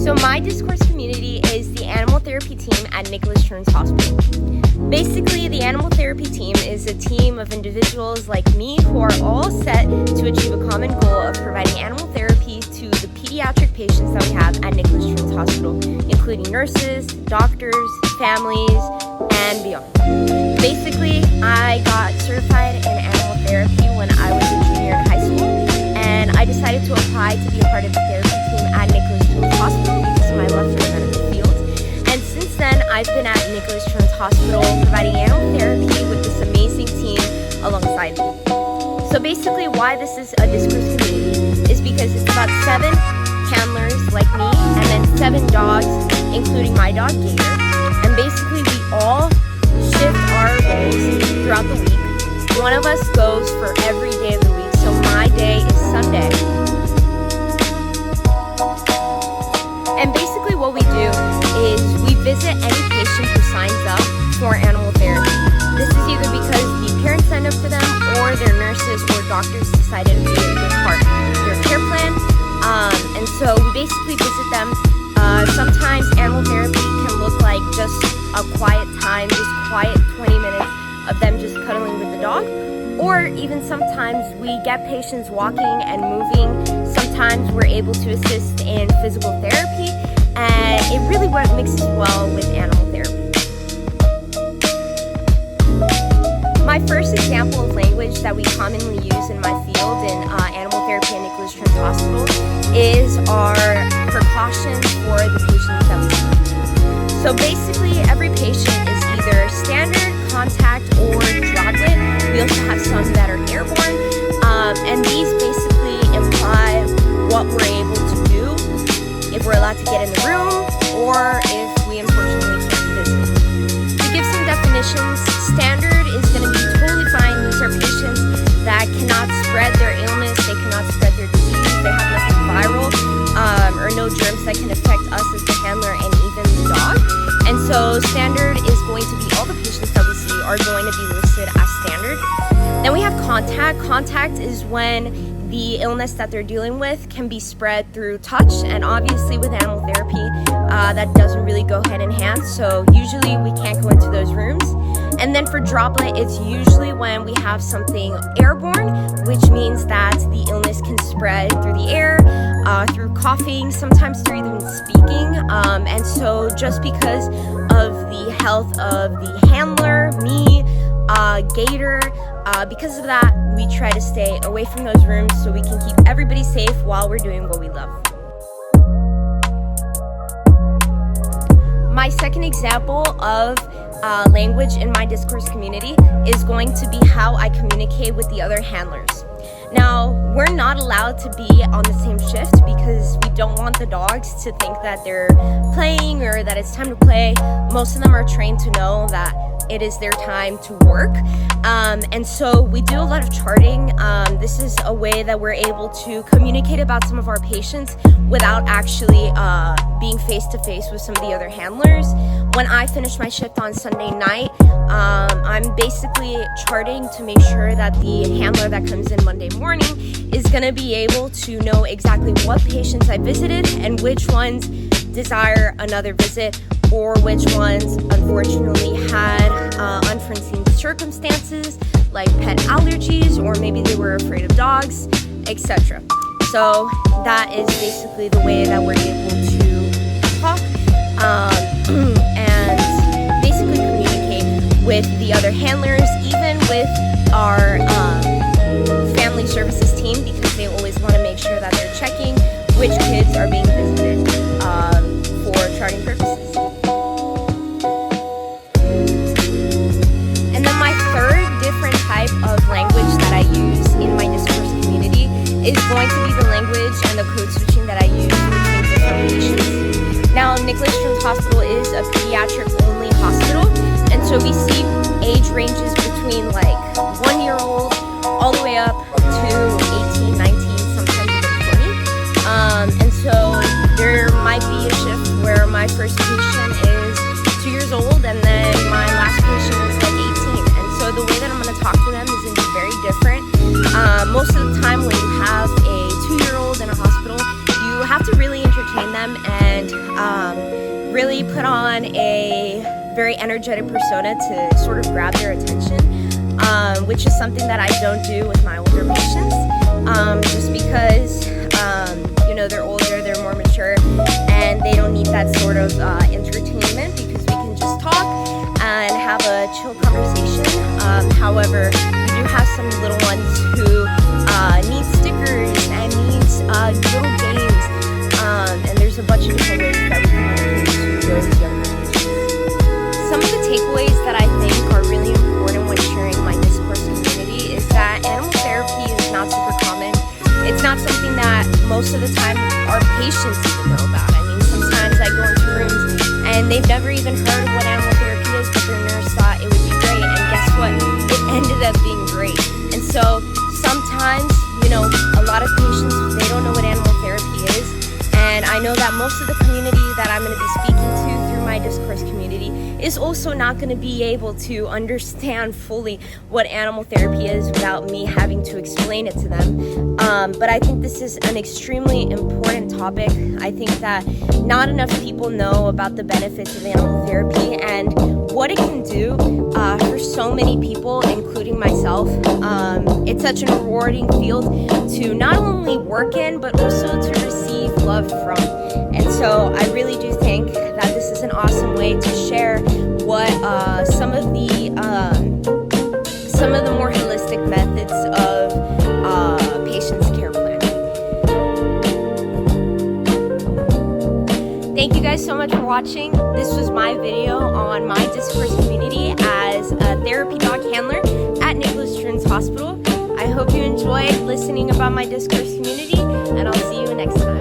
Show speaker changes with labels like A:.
A: So my Discourse community is the animal therapy team at Nicholas Children's Hospital. Basically, the animal therapy team is a team of individuals like me who are all set to achieve a common goal of providing animal therapy to the pediatric patients that we have at Nicholas Children's Hospital, including nurses, doctors, families, and beyond. Basically, I got certified in animal therapy when I was a junior in high school, and I decided to apply to be a part of the therapy team at Nicholas Children's Hospital because of my love for the medical field. And since then, I've been at Nicholas Children's Hospital providing animal therapy with this amazing team alongside me. So basically, why this is a Discourse community is because it's about 7 handlers like me and then 7 dogs, including my dog Gator. And basically, we all shift our roles throughout the week. One of us goes for every day of the week, so my day is Sunday. And basically what we do is we visit any patient who signs up for animal therapy. This is either because the parents signed up for them or their nurses or doctors decided to be a good part of their care plan. And so we basically visit them. Sometimes animal therapy can look like just a quiet time, just quiet 20 minutes of them just cuddling with the dog. Or even sometimes we get patients walking and moving. Sometimes we're able to assist in physical therapy, and it really mixes well with animal therapy. My first example of language that we commonly use in my field in animal therapy at Nicholas Children's Hospital is our precautions for the patients that we see. So basically, every patient is either standard, contact, or droplet. We also have some that are airborne, and these basically imply what we're able to do, if we're allowed to get in the room, or if we unfortunately can't visit. To give some definitions, standard is going to be totally fine. These are patients that cannot spread their illness, they cannot spread their disease, they have nothing viral, or no germs that can affect us as the handler and even the dog. And so standard is going to be all the patients that we see are going to be listed as standard. Then we have contact. Contact is when the illness that they're dealing with can be spread through touch, and obviously with animal therapy, that doesn't really go hand in hand, so usually we can't go into those rooms. And then for droplet, it's usually when we have something airborne, which means that the illness can spread through the air, through coughing, sometimes through even speaking. And so just because of the health of the handler, me, Gator, because of that, we try to stay away from those rooms so we can keep everybody safe while we're doing what we love. My second example of language in my Discourse community is going to be how I communicate with the other handlers. Now, we're not allowed to be on the same shift because we don't want the dogs to think that they're playing or that it's time to play. Most of them are trained to know that it is their time to work. And so we do a lot of charting. This is a way that we're able to communicate about some of our patients without actually being face-to-face with some of the other handlers. When I finish my shift on Sunday night, I'm basically charting to make sure that the handler that comes in Monday morning is gonna be able to know exactly what patients I visited and which ones desire another visit, or which ones unfortunately had unforeseen circumstances like pet allergies, or maybe they were afraid of dogs, etc. So that is basically the way that we're able to talk and basically communicate with the other handlers, even with our family services team, because they always want to make sure that they're checking which kids are being visited for charting purposes. And then my third different type of language that I use in my Discourse community is going to be the language and the code switching that I use between different patients. Now, Nicholas Children's Hospital is a pediatric-only hospital, and so we see age ranges between like 1-year-old all the way up to 18, 19, sometimes even 20. And so there might be a shift where my first patient is 2 years old and then my last patient is like 18. And so the way that I'm going to talk to them is going to be very different. Most of the time when you have a 2-year-old in a hospital, you have to really entertain entertain them and really put on a very energetic persona to sort of grab their attention, which is something that I don't do with my older patients, just because they're older, they're more mature, and they don't need that sort of entertainment, because we can just talk and have a chill conversation. However, we do have some little ones who need stickers and needs little games, and there's a bunch of different ways that we can engage those younger patients. Some of the takeaways that I think are really important when sharing my Discourse community is that animal therapy is not super common. It's not something that most of the time our patients even know about. I mean, sometimes I go into rooms and they've never even heard of what animal therapy is, but their nurse thought it would be great, and guess what? It ended up being great. And so sometimes, a lot of patients, they don't know what animal therapy is, and I know that most of the community that I'm going to be speaking to through my Discourse community is also not going to be able to understand fully what animal therapy is without me having to explain it to them. But I think this is an extremely important topic. I think that not enough people know about the benefits of animal therapy and what it can do for so many people, including myself. It's such a rewarding field to not only work in, but also to receive love from. And so I really do think that this is an awesome way to share what some of the more holistic methods of patients' care plan. Thank you guys so much for watching. This was my video on my Discourse community as a therapy dog handler at Nicholas Children's Hospital. I hope you enjoyed listening about my Discourse community, and I'll see you next time.